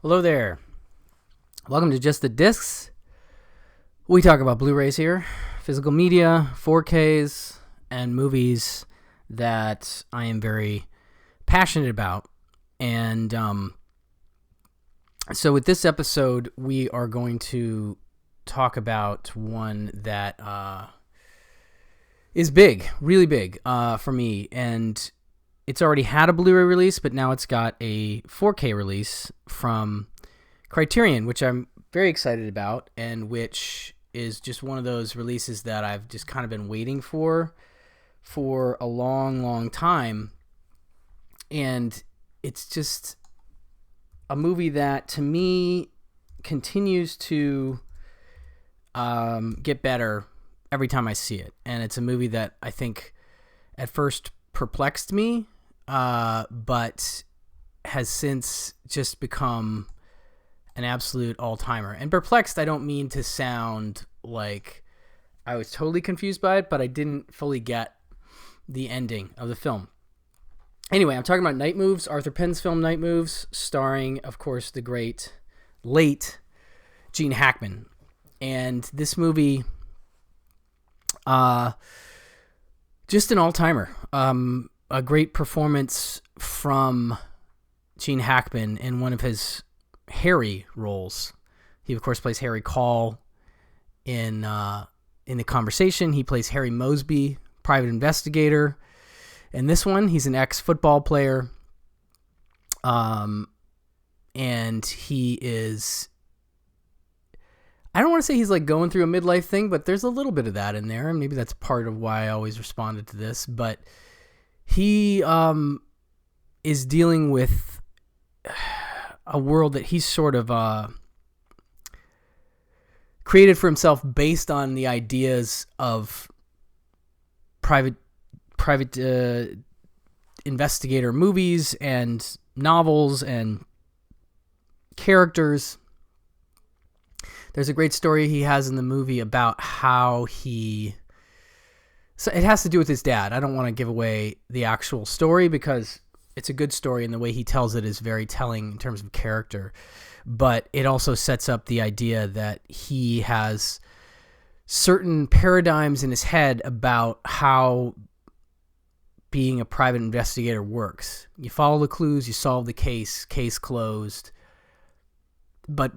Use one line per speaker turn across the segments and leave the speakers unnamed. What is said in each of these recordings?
Hello there. Welcome to Just the Discs. We talk about Blu-rays here, physical media, 4Ks, and movies that I am very passionate about. And so with this episode, we are going to talk about one that is big, really big for me. And it's already had a Blu-ray release, but now it's got a 4K release from Criterion, which I'm very excited about, and which is just one of those releases that I've just kind of been waiting for a long, long time. And it's just a movie that, to me, continues to get better every time I see it. And it's a movie that I think at first perplexed me, but has since just become an absolute all-timer. And perplexed, I don't mean to sound like I was totally confused by it, but I didn't fully get the ending of the film. Anyway, I'm talking about Night Moves, Arthur Penn's film Night Moves, starring, of course, the great, late Gene Hackman. And this movie, just an all-timer. A great performance from Gene Hackman in one of his Harry roles. He, of course, plays Harry Call in The Conversation. He plays Harry Mosby, private investigator. In this one, he's an ex-football player. And he is... I don't want to say he's like going through a midlife thing, but there's a little bit of that in there. And maybe that's part of why I always responded to this. But he is dealing with a world that he's sort of created for himself based on the ideas of private investigator movies and novels and characters. There's a great story he has in the movie about how he... So it has to do with his dad. I don't want to give away the actual story because it's a good story and the way he tells it is very telling in terms of character. But it also sets up the idea that he has certain paradigms in his head about how being a private investigator works. You follow the clues, you solve the case closed. But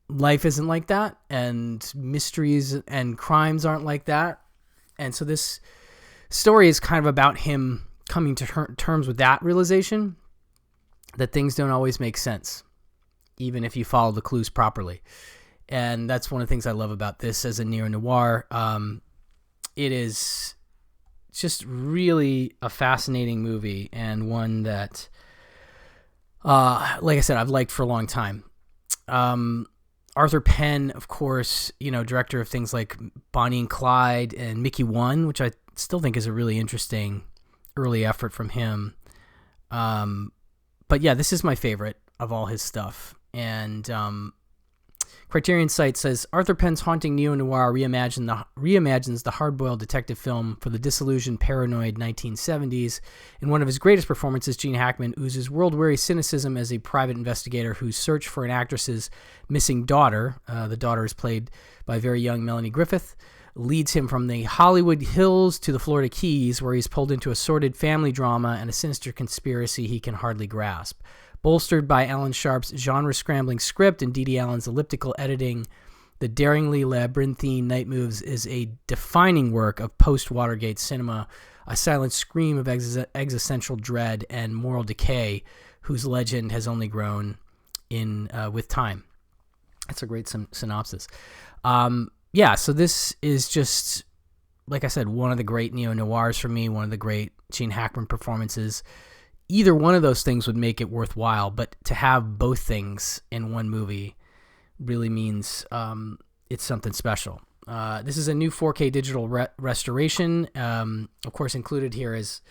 life isn't like that, and mysteries and crimes aren't like that. And so this story is kind of about him coming to terms with that realization, that things don't always make sense, even if you follow the clues properly. And that's one of the things I love about this as a neo-noir. It is just really a fascinating movie, and one that, like I said, I've liked for a long time. Arthur Penn, of course, director of things like Bonnie and Clyde and Mickey 1, which I still think is a really interesting early effort from him. But yeah, this is my favorite of all his stuff. And Criterion site says, Arthur Penn's haunting neo-noir reimagines the hard-boiled detective film for the disillusioned, paranoid 1970s. In one of his greatest performances, Gene Hackman oozes world-weary cynicism as a private investigator whose search for an actress's missing daughter, the daughter is played by very young Melanie Griffith, leads him from the Hollywood Hills to the Florida Keys, where he's pulled into a sordid family drama and a sinister conspiracy he can hardly grasp. Bolstered by Alan Sharp's genre-scrambling script and Dede Allen's elliptical editing, the daringly labyrinthine Night Moves is a defining work of post-Watergate cinema, a silent scream of existential dread and moral decay, whose legend has only grown with time. That's a great synopsis. So this is just, like I said, one of the great neo-noirs for me, one of the great Gene Hackman performances. Either one of those things would make it worthwhile, but to have both things in one movie really means it's something special. This is a new 4K digital restoration. Of course, included here is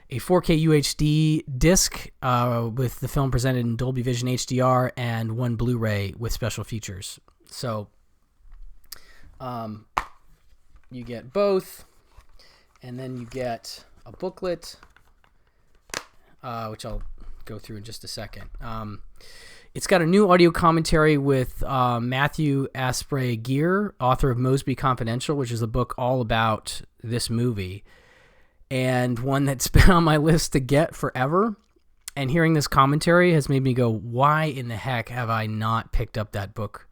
a 4K UHD disc with the film presented in Dolby Vision HDR and one Blu-ray with special features. So you get both, and then you get a booklet, which I'll go through in just a second. It's got a new audio commentary with Matthew Asprey Gear, author of Mosby Confidential, which is a book all about this movie, and one that's been on my list to get forever. And hearing this commentary has made me go, why in the heck have I not picked up that book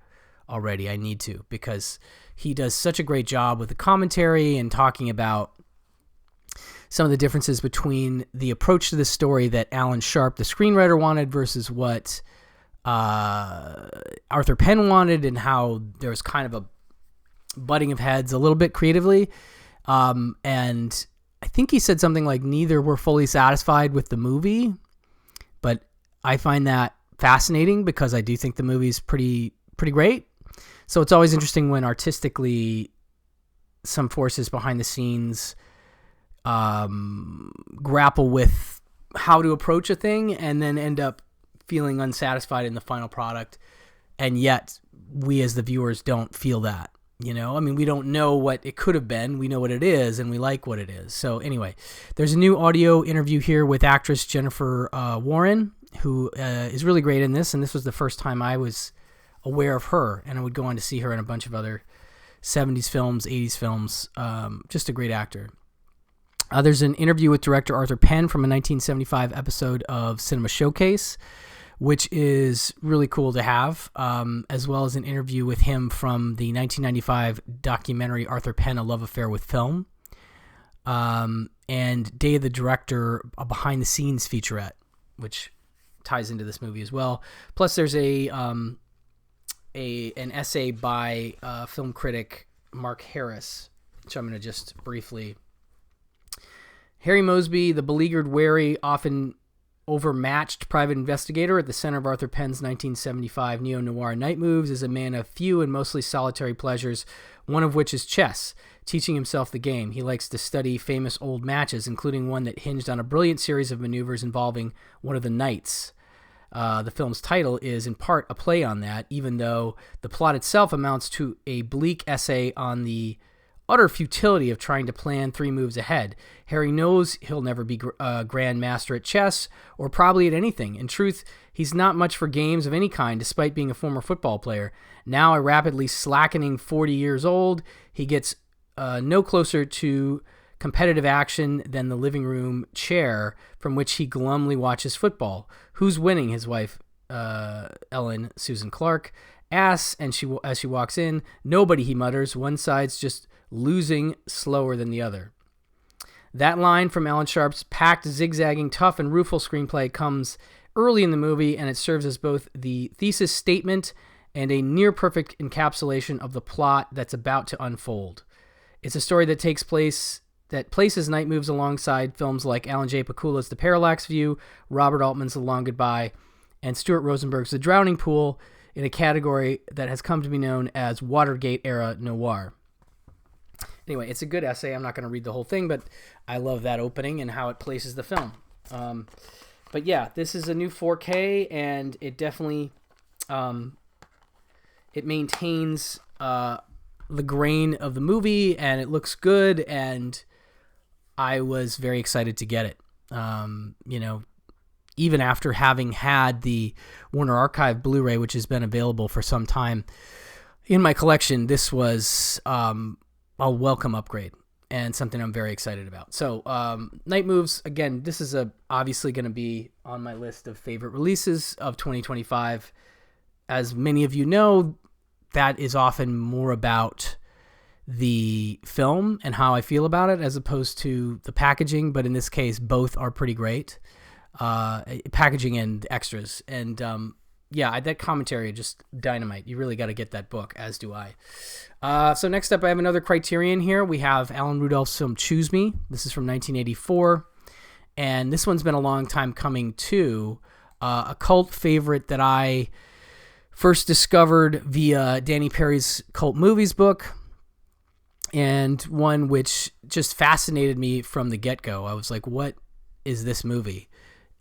already? I need to, because he does such a great job with the commentary and talking about some of the differences between the approach to the story that Alan Sharp, the screenwriter, wanted versus what Arthur Penn wanted, and how there's kind of a butting of heads a little bit creatively. And I think he said something like neither were fully satisfied with the movie, but I find that fascinating because I do think the movie's pretty great. So it's always interesting when artistically some forces behind the scenes grapple with how to approach a thing and then end up feeling unsatisfied in the final product, and yet we as the viewers don't feel that. I mean, we don't know what it could have been. We know what it is, and we like what it is. So anyway, there's a new audio interview here with actress Jennifer Warren, who is really great in this, and this was the first time I was aware of her, and I would go on to see her in a bunch of other 70s films, 80s films. Just a great actor. There's an interview with director Arthur Penn from a 1975 episode of Cinema Showcase, which is really cool to have, as well as an interview with him from the 1995 documentary Arthur Penn, A Love Affair with Film, and Day of the Director, a behind-the-scenes featurette, which ties into this movie as well. Plus, there's an essay by film critic Mark Harris, which I'm going to just briefly... Harry Mosby, the beleaguered, wary, often overmatched private investigator at the center of Arthur Penn's 1975 neo-noir Night Moves, is a man of few and mostly solitary pleasures, one of which is chess, teaching himself the game. He likes to study famous old matches, including one that hinged on a brilliant series of maneuvers involving one of the knights. The film's title is in part a play on that, even though the plot itself amounts to a bleak essay on the utter futility of trying to plan 3 moves ahead. Harry knows he'll never be a grand master at chess, or probably at anything. In truth, he's not much for games of any kind, despite being a former football player. Now a rapidly slackening 40 years old, he gets no closer to competitive action than the living room chair from which he glumly watches football. Who's winning? His wife, Ellen Susan Clark, asks, and as she walks in. Nobody, he mutters. One side's just losing slower than the other. That line from Alan Sharp's packed, zigzagging, tough, and rueful screenplay comes early in the movie, and it serves as both the thesis statement and a near-perfect encapsulation of the plot that's about to unfold. It's a story that places Night Moves alongside films like Alan J. Pakula's The Parallax View, Robert Altman's The Long Goodbye, and Stuart Rosenberg's The Drowning Pool, in a category that has come to be known as Watergate-era noir. Anyway, it's a good essay. I'm not going to read the whole thing, but I love that opening and how it places the film. But yeah, this is a new 4K, and it definitely it maintains the grain of the movie, and it looks good, and I was very excited to get it. Even after having had the Warner Archive Blu-ray, which has been available for some time in my collection, this was a welcome upgrade and something I'm very excited about. So Night Moves, again, this is obviously going to be on my list of favorite releases of 2025. As many of you know, that is often more about the film and how I feel about it as opposed to the packaging, but in this case, both are pretty great. Packaging and extras. And yeah, that commentary, just dynamite. You really got to get that book, as do I. So next up, I have another Criterion here. We have Alan Rudolph's film Choose Me. This is from 1984. And this one's been a long time coming, too. A cult favorite that I first discovered via Danny Perry's Cult Movies book, and one which just fascinated me from the get-go. I was like, what is this movie?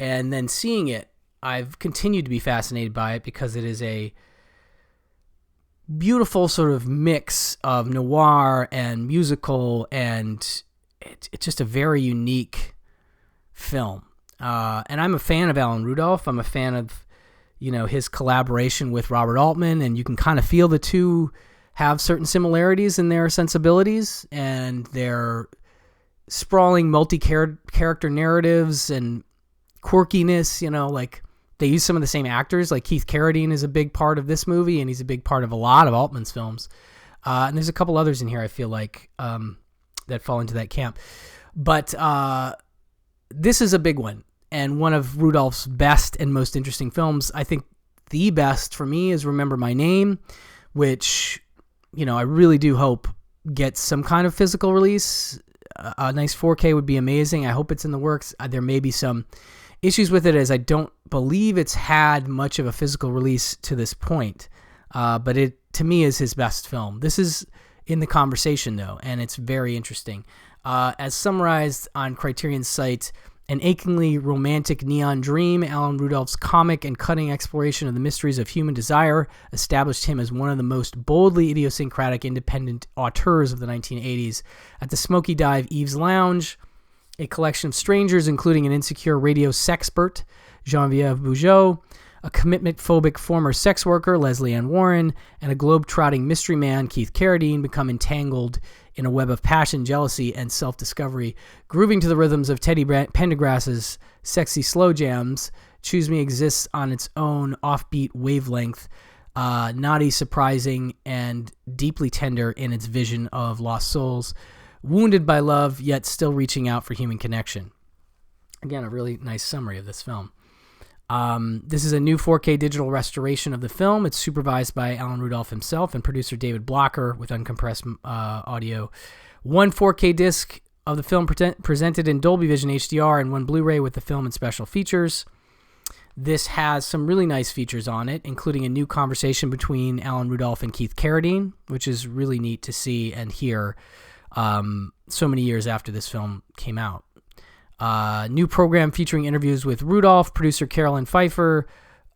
And then seeing it, I've continued to be fascinated by it because it is a beautiful sort of mix of noir and musical, and it's just a very unique film. And I'm a fan of Alan Rudolph. I'm a fan of, his collaboration with Robert Altman, and you can kind of feel the two have certain similarities in their sensibilities and their sprawling multi-character narratives and quirkiness. Like they use some of the same actors. Like Keith Carradine is a big part of this movie, and he's a big part of a lot of Altman's films. And there's a couple others in here I feel like that fall into that camp. But this is a big one, and one of Rudolph's best and most interesting films. I think the best for me is Remember My Name, which, I really do hope gets some kind of physical release. A nice 4K would be amazing. I hope it's in the works. There may be some issues with it, as I don't believe it's had much of a physical release to this point. But it, to me, is his best film. This is in the conversation, though, and it's very interesting. As summarized on Criterion's site, an achingly romantic neon dream, Alan Rudolph's comic and cutting exploration of the mysteries of human desire established him as one of the most boldly idiosyncratic independent auteurs of the 1980s. At the Smoky Dive Eve's Lounge, a collection of strangers, including an insecure radio sexpert, Geneviève Bujold, a commitment-phobic former sex worker, Leslie Ann Warren, and a globe-trotting mystery man, Keith Carradine, become entangled in a web of passion, jealousy, and self-discovery. Grooving to the rhythms of Teddy Pendergrass's sexy slow jams, Choose Me exists on its own offbeat wavelength, naughty, surprising, and deeply tender in its vision of lost souls, wounded by love, yet still reaching out for human connection. Again, a really nice summary of this film. This is a new 4K digital restoration of the film. It's supervised by Alan Rudolph himself and producer David Blocker with uncompressed audio. One 4K disc of the film presented in Dolby Vision HDR, and one Blu-ray with the film and special features. This has some really nice features on it, including a new conversation between Alan Rudolph and Keith Carradine, which is really neat to see and hear so many years after this film came out. New program featuring interviews with Rudolph, producer Carolyn Pfeiffer,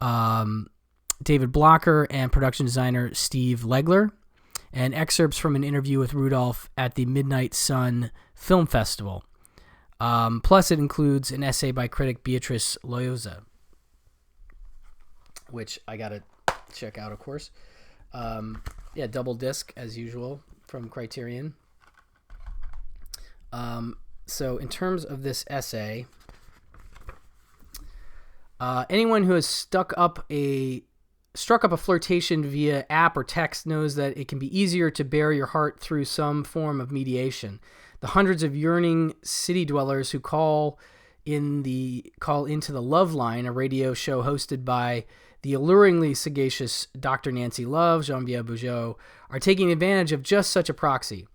David Blocker, and production designer Steve Legler, and excerpts from an interview with Rudolph at the Midnight Sun Film Festival. Plus, it includes an essay by critic Beatrice Loyosa, which I gotta check out, of course. Double disc, as usual, from Criterion. So in terms of this essay, anyone who has struck up a flirtation via app or text knows that it can be easier to bare your heart through some form of mediation. The hundreds of yearning city dwellers who call into the Love Line, a radio show hosted by the alluringly sagacious Dr. Nancy Love, Geneviève Bujold, are taking advantage of just such a proxy.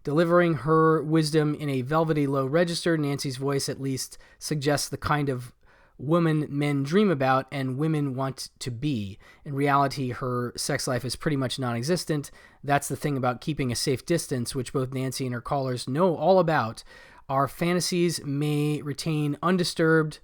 Delivering her wisdom in a velvety low register, Nancy's voice at least suggests the kind of woman men dream about and women want to be. In reality, her sex life is pretty much non-existent. That's the thing about keeping a safe distance, which both Nancy and her callers know all about. Our fantasies may remain undisturbed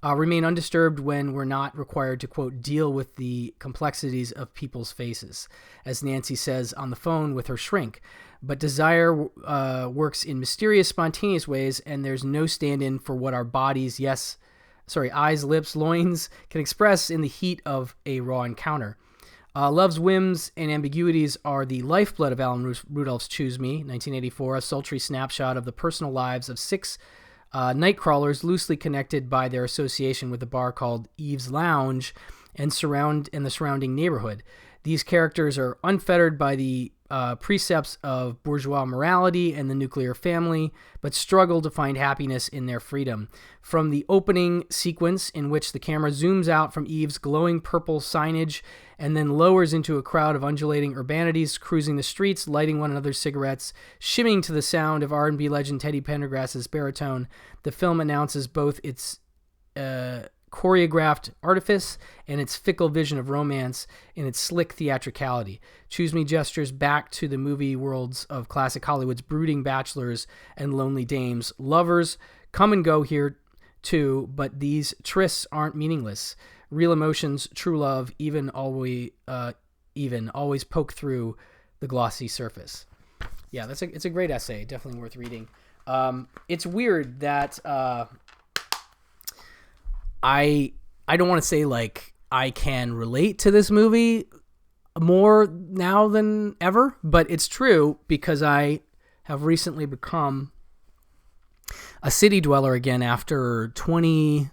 when we're not required to, quote, deal with the complexities of people's faces, as Nancy says on the phone with her shrink. But desire works in mysterious, spontaneous ways, and there's no stand-in for what our bodies, eyes, lips, loins, can express in the heat of a raw encounter. Love's whims and ambiguities are the lifeblood of Alan Rudolph's Choose Me, 1984, a sultry snapshot of the personal lives of six night crawlers loosely connected by their association with a bar called Eve's Lounge and the surrounding neighborhood. These characters are unfettered by the precepts of bourgeois morality and the nuclear family, but struggle to find happiness in their freedom. From the opening sequence, in which the camera zooms out from Eve's glowing purple signage and then lowers into a crowd of undulating urbanities cruising the streets, lighting one another's cigarettes, shimmying to the sound of R&B legend Teddy Pendergrass's baritone, the film announces both its choreographed artifice and its fickle vision of romance in its slick theatricality. Choose Me gestures back to the movie worlds of classic Hollywood's brooding bachelors and lonely dames. Lovers come and go here too, but these trysts aren't meaningless. Real emotions, true love, even always poke through the glossy surface. Yeah, it's a great essay, definitely worth reading. It's weird that I don't want to say like I can relate to this movie more now than ever, but it's true because I have recently become a city dweller again after 20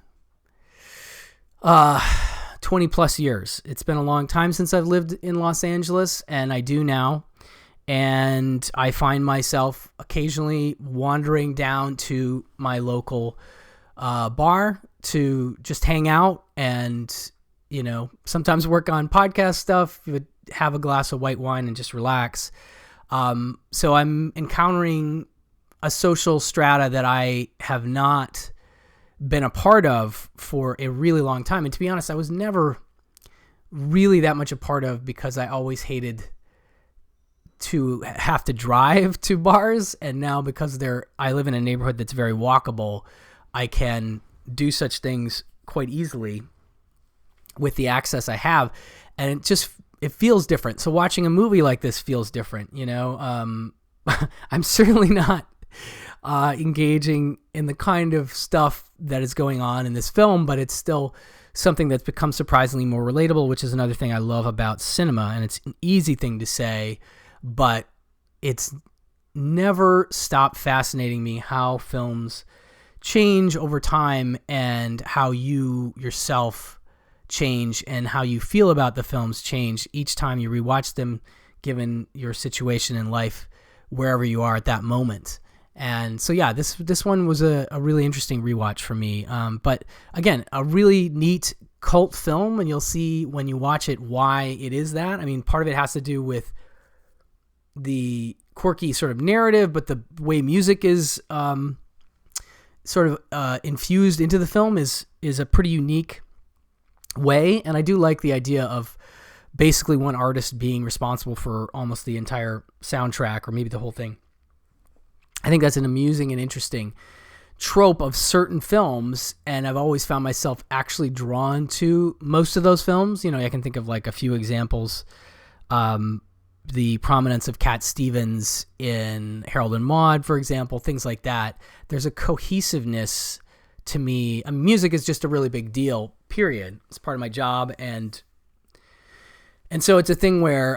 plus years. It's been a long time since I've lived in Los Angeles, and I do now. And I find myself occasionally wandering down to my local bar to just hang out and, sometimes work on podcast stuff, have a glass of white wine and just relax. So I'm encountering a social strata that I have not been a part of for a really long time. And to be honest, I was never really that much a part of because I always hated to have to drive to bars. And now because I live in a neighborhood that's very walkable, I can do such things quite easily with the access I have. And it feels different. So watching a movie like this feels different, I'm certainly not engaging in the kind of stuff that is going on in this film, but it's still something that's become surprisingly more relatable, which is another thing I love about cinema. And it's an easy thing to say, but it's never stopped fascinating me how films change over time and how you yourself change and how you feel about the films change each time you rewatch them, given your situation in life, wherever you are at that moment. And so, yeah, this one was a really interesting rewatch for me. But again, a really neat cult film, and you'll see when you watch it why it is that. I mean, part of it has to do with the quirky sort of narrative, but the way music is sort of infused into the film is a pretty unique way. And I do like the idea of basically one artist being responsible for almost the entire soundtrack, or maybe the whole thing. I think that's an amusing and interesting trope of certain films, and I've always found myself actually drawn to most of those films. I can think of like a few examples. The prominence of Cat Stevens in Harold and Maude, for example, things like that. There's a cohesiveness to me. I mean, music is just a really big deal, period. It's part of my job, and so it's a thing where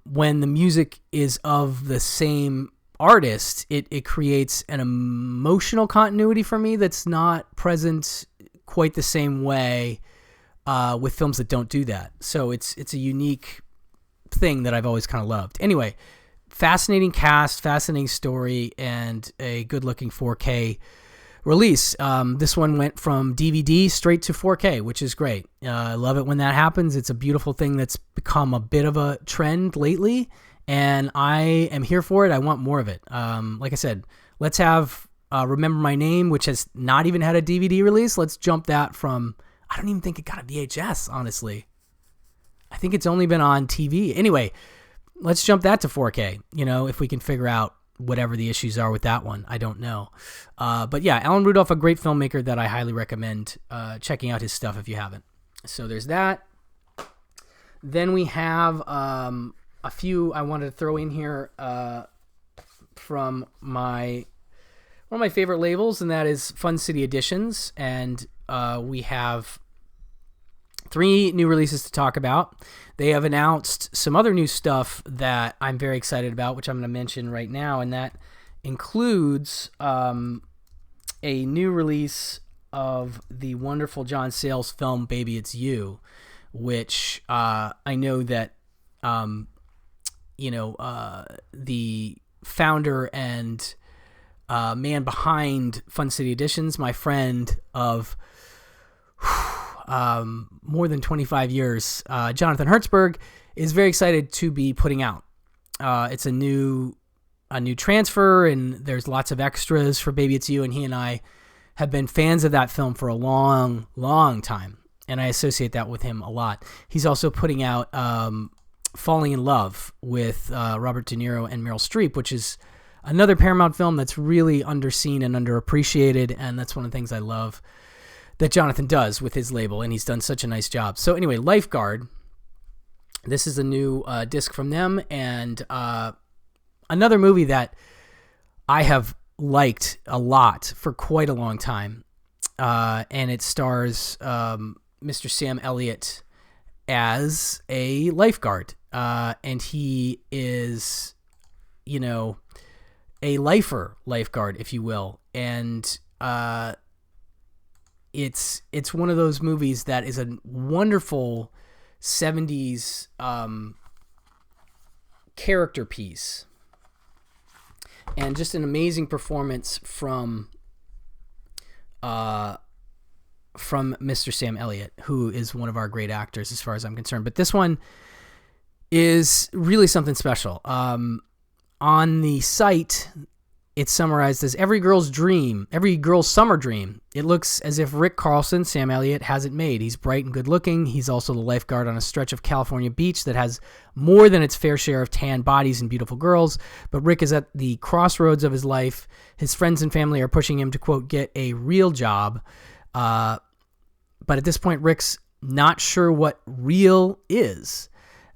when the music is of the same artist, it creates an emotional continuity for me that's not present quite the same way with films that don't do that. So it's a unique thing that I've always kind of loved. Anyway, fascinating cast, fascinating story, and a good-looking 4K release. This one went from DVD straight to 4K, which is great. I love it when that happens. It's a beautiful thing that's become a bit of a trend lately, and I am here for it. I want more of it. Like I said, let's have Remember My Name, which has not even had a DVD release. Let's jump that from, I don't even think it got a VHS, honestly. I think it's only been on TV. Anyway, let's jump that to 4K, if we can figure out whatever the issues are with that one. I don't know. But yeah, Alan Rudolph, a great filmmaker that I highly recommend checking out his stuff if you haven't. So there's that. Then we have a few I wanted to throw in here from one of my favorite labels, and that is Fun City Editions. And we have 3 new releases to talk about. They have announced some other new stuff that I'm very excited about, which I'm going to mention right now, and that includes a new release of the wonderful John Sayles film Baby It's You, which I know that the founder and man behind Fun City Editions, my friend of more than 25 years, Jonathan Hertzberg, is very excited to be putting out. It's a new transfer, and there's lots of extras for Baby It's You, and he and I have been fans of that film for a long, long time, and I associate that with him a lot. He's also putting out Falling in Love with Robert De Niro and Meryl Streep, which is another Paramount film that's really underseen and underappreciated, and that's one of the things I love that Jonathan does with his label, and he's done such a nice job. So anyway, LIFEGUARD, this is a new disc from them, and another movie that I have liked a lot for quite a long time, and it stars Mr. Sam Elliott as a lifeguard. And he is, a lifeguard, if you will. And it's one of those movies that is a wonderful 70s character piece. And just an amazing performance from Mr. Sam Elliott, who is one of our great actors as far as I'm concerned. But this one is really something special. On the site, it's summarized as every girl's summer dream. It looks as if Rick Carlson, Sam Elliott, has it made. He's bright and good looking. He's also the lifeguard on a stretch of California beach that has more than its fair share of tan bodies and beautiful girls. But Rick is at the crossroads of his life. His friends and family are pushing him to, quote, get a real job. But at this point, Rick's not sure what real is.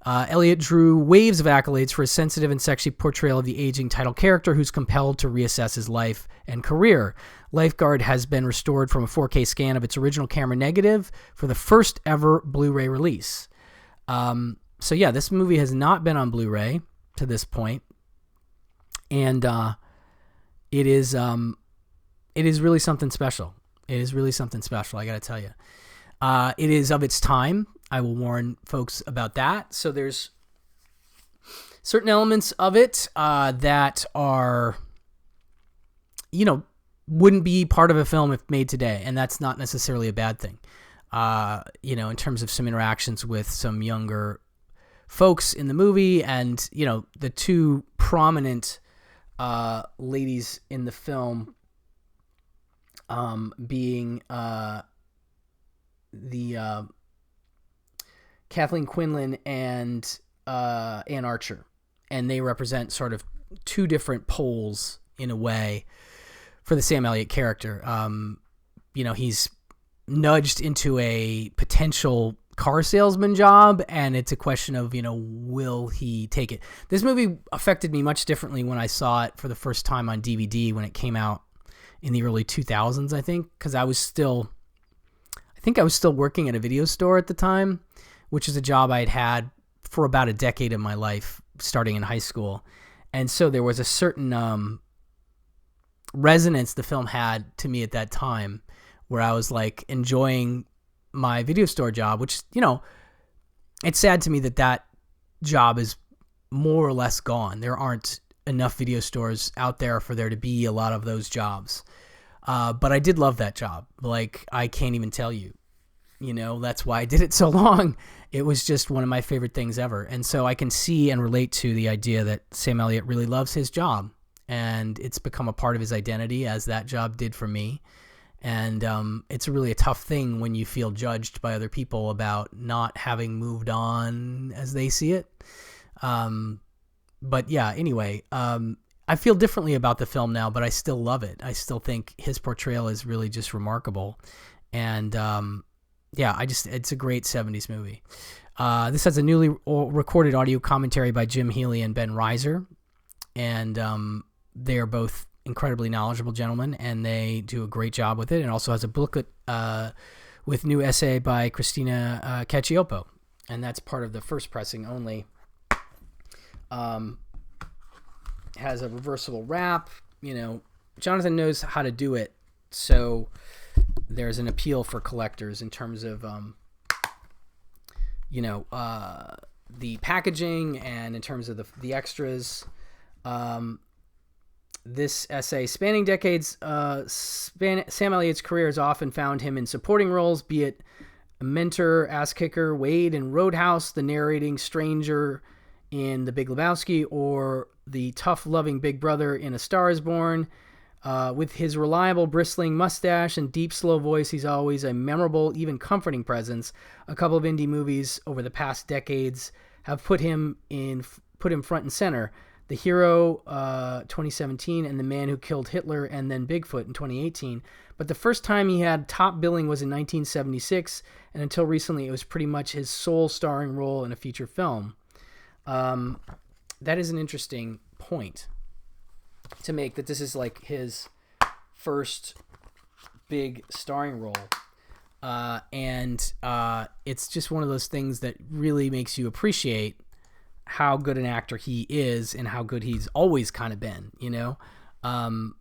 Elliott drew waves of accolades for his sensitive and sexy portrayal of the aging title character who's compelled to reassess his life and career. Lifeguard has been restored from a 4K scan of its original camera negative for the first ever Blu-ray release. So yeah, this movie has not been on Blu-ray to this point. And it is really something special. It is really something special, I got to tell you. It is of its time. I will warn folks about that. So there's certain elements of it that are, wouldn't be part of a film if made today. And that's not necessarily a bad thing. In terms of some interactions with some younger folks in the movie and, the two prominent ladies in the film being the Kathleen Quinlan and Ann Archer. And they represent sort of two different poles in a way for the Sam Elliott character. He's nudged into a potential car salesman job, and it's a question of, will he take it? This movie affected me much differently when I saw it for the first time on DVD when it came out in the early 2000s, I think, because I was still working at a video store at the time, which is a job I had for about a decade of my life, starting in high school. And so there was a certain resonance the film had to me at that time where I was like enjoying my video store job, which, it's sad to me that job is more or less gone. There aren't enough video stores out there for there to be a lot of those jobs. But I did love that job. Like, I can't even tell you. That's why I did it so long. It was just one of my favorite things ever. And so I can see and relate to the idea that Sam Elliott really loves his job. And it's become a part of his identity, as that job did for me. And it's really a tough thing when you feel judged by other people about not having moved on as they see it. But yeah, anyway, I feel differently about the film now, but I still love it. I still think his portrayal is really just remarkable. And it's a great 70s movie. This has a newly recorded audio commentary by Jim Healy and Ben Reiser. And they are both incredibly knowledgeable gentlemen, and they do a great job with it. It also has a booklet with new essay by Christina Cacioppo. And that's part of the first pressing only. Has a reversible wrap. Jonathan knows how to do it. So there's an appeal for collectors in terms of, the packaging and in terms of the extras. This essay, spanning decades, Sam Elliott's career has often found him in supporting roles, be it a mentor, ass-kicker, Wade in Roadhouse, the narrating stranger in The Big Lebowski, or the tough, loving big brother in A Star is Born. With his reliable, bristling mustache and deep, slow voice, he's always a memorable, even comforting presence. A couple of indie movies over the past decades have put him front and center. The Hero, 2017, and The Man Who Killed Hitler, and then Bigfoot in 2018. But the first time he had top billing was in 1976, and until recently it was pretty much his sole starring role in a feature film. That is an interesting point to make, that this is like his first big starring role. and it's just one of those things that really makes you appreciate how good an actor he is and how good he's always kind of been, you know? And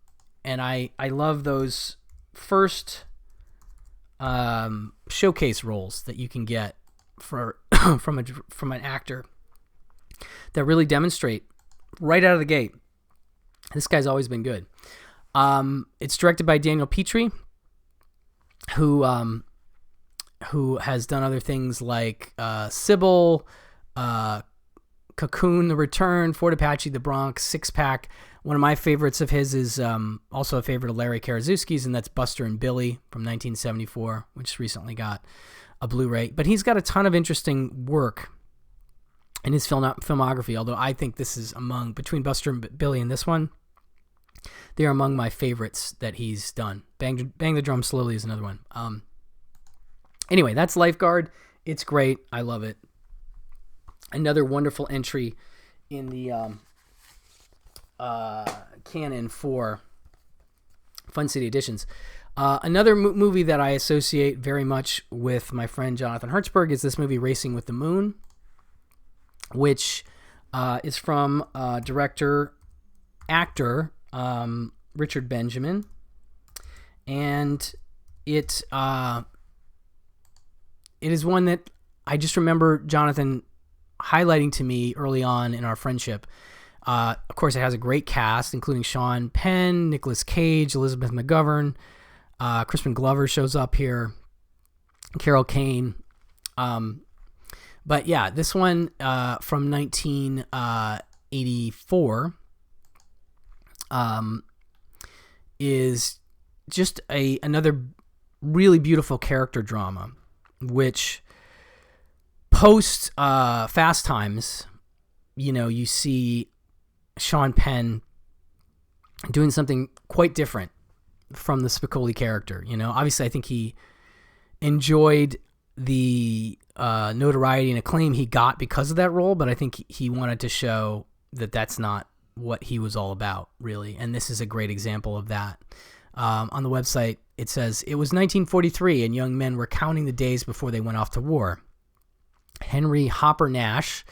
I love those first showcase roles that you can get for from an actor that really demonstrate right out of the gate. This guy's always been good. It's directed by Daniel Petrie, who has done other things like Sybil, Cocoon, The Return, Fort Apache, The Bronx, Six Pack. One of my favorites of his is also a favorite of Larry Karaszewski's, and that's Buster and Billy from 1974, which recently got a Blu-ray. But he's got a ton of interesting work in his filmography, although I think this is between Buster and Billy and this one, they're among my favorites that he's done. Bang the Drum Slowly is another one. Anyway, that's Lifeguard. It's great. I love it. Another wonderful entry in the canon for Fun City Editions. Another movie that I associate very much with my friend Jonathan Hertzberg is this movie Racing with the Moon, which is from actor Richard Benjamin, and it is one that I just remember Jonathan highlighting to me early on in our friendship. Of course, it has a great cast, including Sean Penn, Nicolas Cage, Elizabeth McGovern, Crispin Glover shows up here, Carol Kane. But yeah, this one from 1984 is just another really beautiful character drama, which post Fast Times, you know, you see Sean Penn doing something quite different from the Spicoli character. You know, obviously I think he enjoyed the notoriety and acclaim he got because of that role, but I think he wanted to show that that's not what he was all about, really. And this is a great example of that. On the website, it says, it was 1943 and young men were counting the days before they went off to war. Henry Hopper Nash,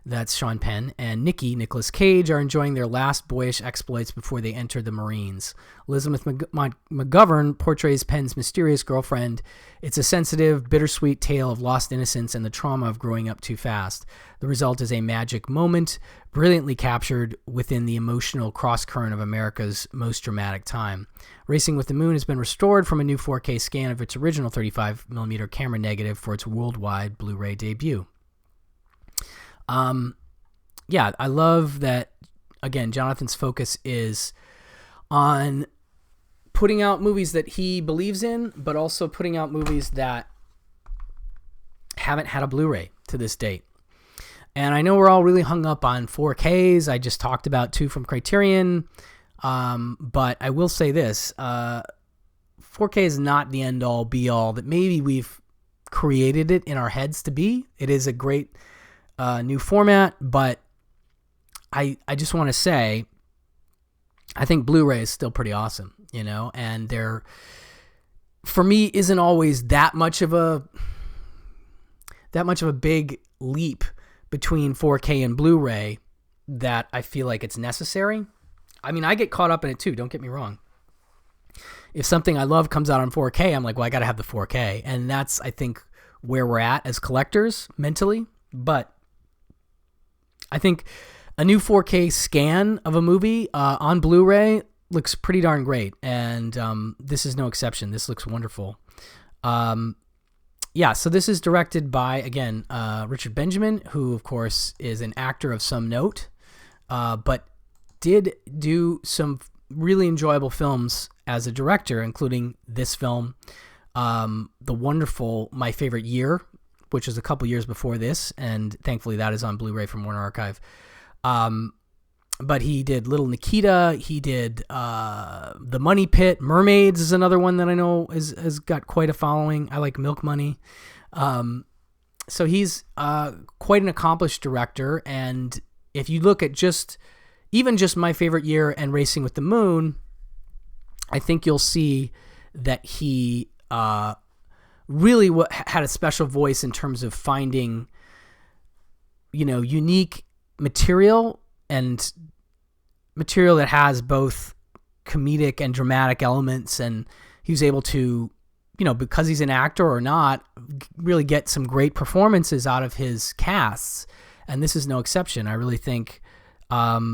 that's Sean Penn, and Nicolas Cage are enjoying their last boyish exploits before they enter the Marines. Elizabeth McGovern portrays Penn's mysterious girlfriend. It's a sensitive, bittersweet tale of lost innocence and the trauma of growing up too fast. The result is a magic moment, brilliantly captured within the emotional cross-current of America's most dramatic time. Racing with the Moon has been restored from a new 4K scan of its original 35mm camera negative for its worldwide Blu-ray debut. Yeah, I love that, again, Jonathan's focus is on putting out movies that he believes in, but also putting out movies that haven't had a Blu-ray to this date. And I know we're all really hung up on 4Ks. I just talked about 2 from Criterion. But I will say this, 4K is not the end-all, be-all that maybe we've created it in our heads to be. It is a great new format, but I just want to say, I think Blu-ray is still pretty awesome, you know, and there, for me, isn't always that much of a big leap between 4K and Blu-ray that I feel like it's necessary. I mean, I get caught up in it too, don't get me wrong. If something I love comes out on 4K, I'm like, well, I got to have the 4K, and that's, I think, where we're at as collectors mentally. But I think a new 4K scan of a movie on Blu-ray looks pretty darn great, and this is no exception. This looks wonderful. Yeah, so this is directed by, again, Richard Benjamin, who, of course, is an actor of some note, but did do some really enjoyable films as a director, including this film, the wonderful My Favorite Year, which was a couple years before this, and thankfully that is on Blu-ray from Warner Archive. But he did Little Nikita, he did The Money Pit, Mermaids is another one that I know has got quite a following. I like Milk Money. So he's quite an accomplished director, and if you look at even just My Favorite Year and Racing with the Moon, I think you'll see that he really had a special voice in terms of finding, unique material and material that has both comedic and dramatic elements. And he was able to, because he's an actor or not, really get some great performances out of his casts. And this is no exception. I really think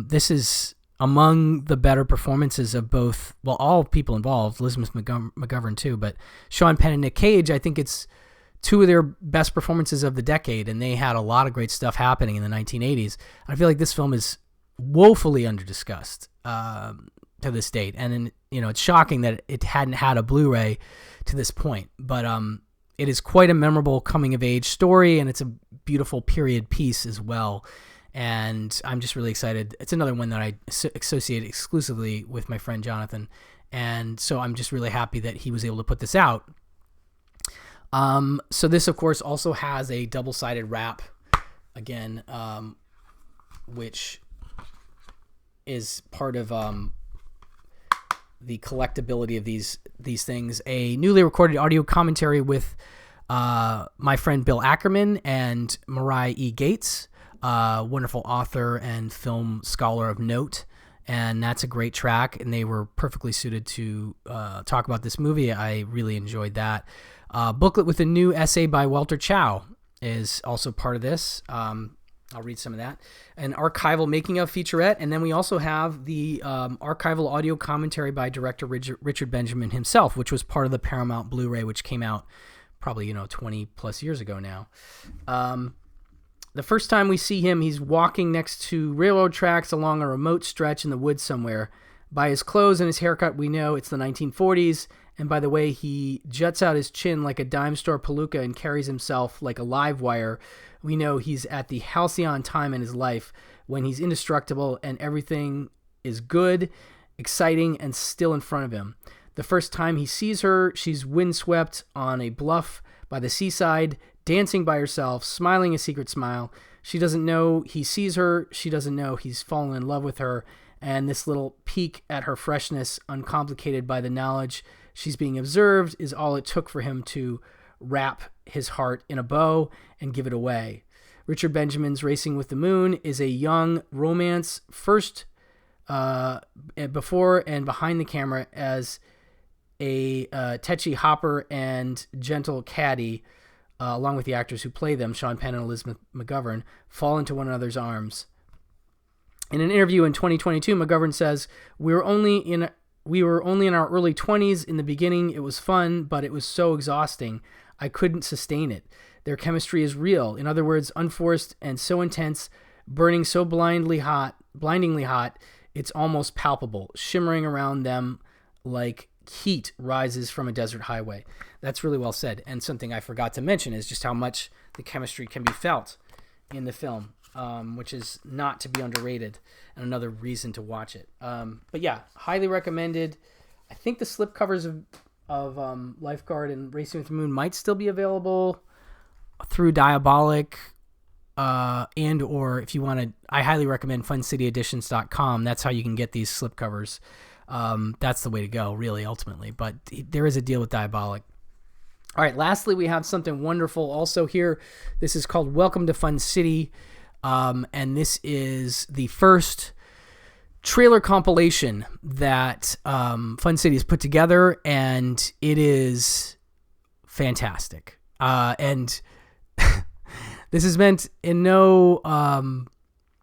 this is among the better performances of both, all people involved, Elizabeth McGovern too, but Sean Penn and Nick Cage. I think it's two of their best performances of the decade, and they had a lot of great stuff happening in the 1980s. I feel like this film is woefully underdiscussed to this date, and it's shocking that it hadn't had a Blu-ray to this point. But it is quite a memorable coming-of-age story, and it's a beautiful period piece as well. And I'm just really excited. It's another one that I associate exclusively with my friend Jonathan, and so I'm just really happy that he was able to put this out. So this, of course, also has a double-sided wrap, again, which is part of the collectability of these things. A newly recorded audio commentary with my friend Bill Ackerman and Mariah E. Gates, wonderful author and film scholar of note. And that's a great track, and they were perfectly suited to talk about this movie. I really enjoyed that. Booklet with a new essay by Walter Chow is also part of this. I'll read some of that. An archival making of featurette, and then we also have the archival audio commentary by director Richard Benjamin himself, which was part of the Paramount Blu-ray, which came out probably 20 plus years ago now. The first time we see him, he's walking next to railroad tracks along a remote stretch in the woods somewhere. By his clothes and his haircut, we know it's the 1940s. And by the way, he juts out his chin like a dime store palooka and carries himself like a live wire. We know he's at the halcyon time in his life when he's indestructible and everything is good, exciting, and still in front of him. The first time he sees her, she's windswept on a bluff by the seaside, dancing by herself, smiling a secret smile. She doesn't know he sees her. She doesn't know he's fallen in love with her. And this little peek at her freshness, uncomplicated by the knowledge she's being observed, is all it took for him to wrap his heart in a bow and give it away. Richard Benjamin's Racing with the Moon is a young romance, first before and behind the camera as a tetchy hopper and gentle caddy, along with the actors who play them, Sean Penn and Elizabeth McGovern, fall into one another's arms. In an interview in 2022, McGovern says, We were only in our early 20s. In the beginning, it was fun, but it was so exhausting. I couldn't sustain it. Their chemistry is real. In other words, unforced and so intense, burning so blindingly hot, it's almost palpable, shimmering around them like heat rises from a desert highway. That's really well said. And something I forgot to mention is just how much the chemistry can be felt in the film, which is not to be underrated and another reason to watch it. But yeah, highly recommended. I think the slipcovers of LIFEGUARD and Racing with the Moon might still be available through Diabolic, and or if you want to, I highly recommend FunCityEditions.com. That's how you can get these slipcovers. That's the way to go, really, ultimately. But there is a deal with Diabolic. All right, lastly, we have something wonderful also here. This is called Welcome to Fun City, and this is the first trailer compilation that Fun City has put together, and it is fantastic. And this is meant in no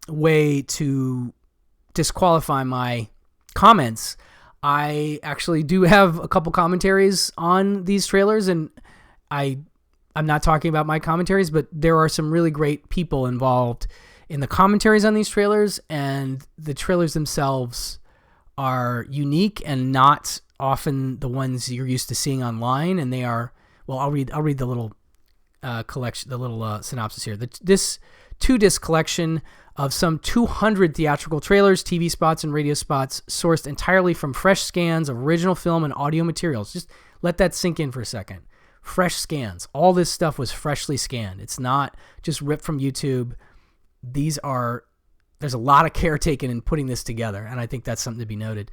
way to disqualify my comments. I actually do have a couple commentaries on these trailers, and I'm not talking about my commentaries, but there are some really great people involved in the commentaries on these trailers, and the trailers themselves are unique and not often the ones you're used to seeing online. And they are, well, I'll read the little collection, the little synopsis here. This 2-disc collection of some 200 theatrical trailers, TV spots, and radio spots sourced entirely from fresh scans of original film and audio materials. Just let that sink in for a second. Fresh scans. All this stuff was freshly scanned. It's not just ripped from YouTube. There's a lot of care taken in putting this together, and I think that's something to be noted.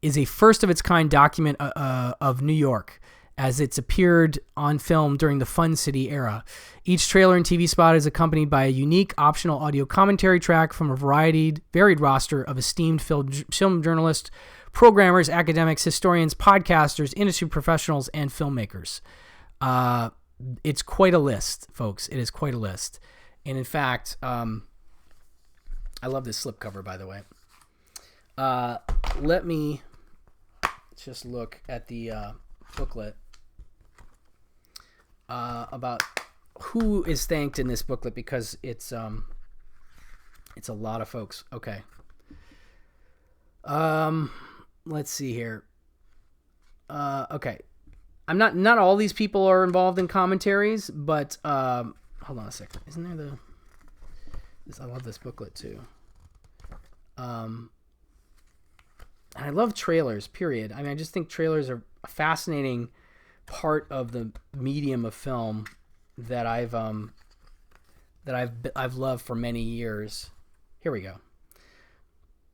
Is a first of its kind document of New York, as it's appeared on film during the Fun City era. Each trailer and TV spot is accompanied by a unique optional audio commentary track from a varied roster of esteemed film journalists, programmers, academics, historians, podcasters, industry professionals, and filmmakers. It's quite a list, folks. It is quite a list. And in fact, I love this slipcover, by the way. Let me just look at the booklet about who is thanked in this booklet, because it's a lot of folks. Okay. Let's see here. Okay. Not all these people are involved in commentaries, but hold on a second. Isn't there I love this booklet too. And I love trailers, period. I mean, I just think trailers are a fascinating part of the medium of film that I've loved for many years. Here we go.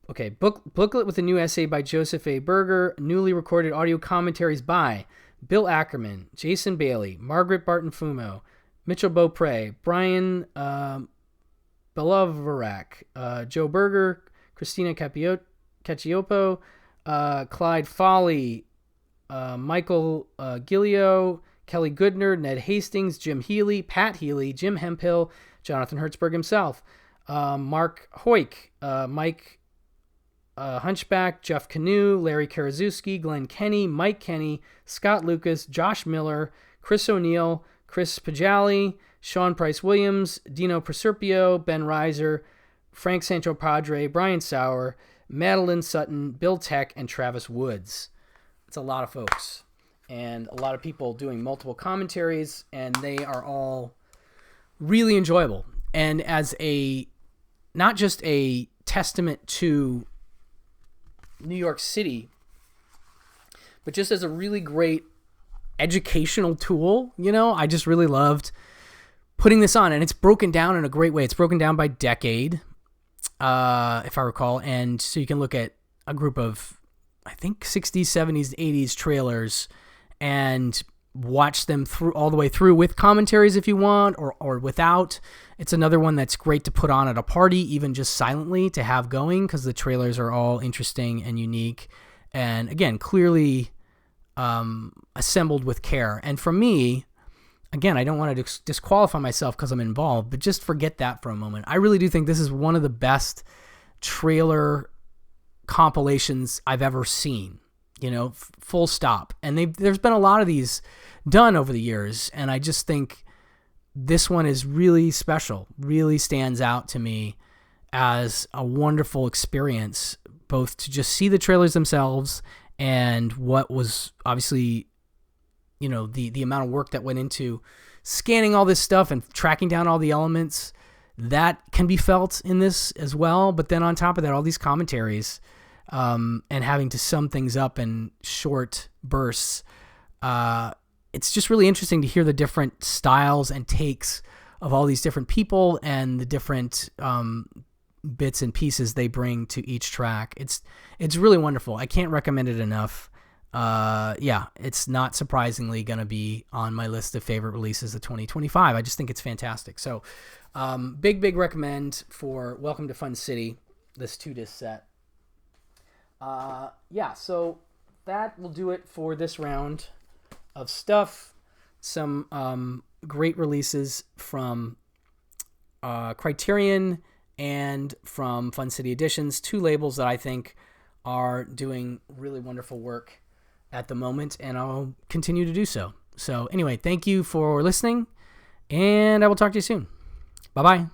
Okay, booklet with a new essay by Joseph A. Berger, newly recorded audio commentaries by Bill Ackerman, Jason Bailey, Margaret Barton-Fumo, Mitchell Beaupre, Brian Belovarak, Joe Berger, Christina Cacioppo, Clyde Foley, Michael Gillio, Kelly Goodner, Ned Hastings, Jim Healy, Pat Healy, Jim Hemphill, Jonathan Hertzberg himself, Mark Hoyk, Mike Hunchback, Jeff Canoe, Larry Karaszewski, Glenn Kenny, Mike Kenny, Scott Lucas, Josh Miller, Chris O'Neill, Chris Pajali, Sean Price Williams, Dino Proserpio, Ben Reiser, Frank Sancho Padre, Brian Sauer, Madeline Sutton, Bill Tech, and Travis Woods. It's a lot of folks and a lot of people doing multiple commentaries, and they are all really enjoyable. And as not just a testament to New York City, but just as a really great educational tool, I just really loved putting this on, and it's broken down in a great way. It's broken down by decade, if I recall, and so you can look at a group of, I think, 60s, 70s, 80s trailers and watch them through all the way through with commentaries if you want, or without. It's another one that's great to put on at a party, even just silently to have going, because the trailers are all interesting and unique, and again, clearly assembled with care. And for me, again, I don't want to disqualify myself because I'm involved, but just forget that for a moment. I really do think this is one of the best trailer compilations I've ever seen, full stop. And there's been a lot of these done over the years, and I just think this one is really special, really stands out to me as a wonderful experience, both to just see the trailers themselves and what was obviously, the amount of work that went into scanning all this stuff and tracking down all the elements that can be felt in this as well. But then on top of that, all these commentaries, and having to sum things up in short bursts. It's just really interesting to hear the different styles and takes of all these different people and the different bits and pieces they bring to each track. It's really wonderful. I can't recommend it enough. It's not surprisingly going to be on my list of favorite releases of 2025. I just think it's fantastic. So big recommend for Welcome to Fun City, this 2-disc set. So that will do it for this round of stuff. Some great releases from Criterion and from Fun City Editions, two labels that I think are doing really wonderful work at the moment, and I'll continue to do so. So anyway, thank you for listening, and I will talk to you soon. Bye-bye.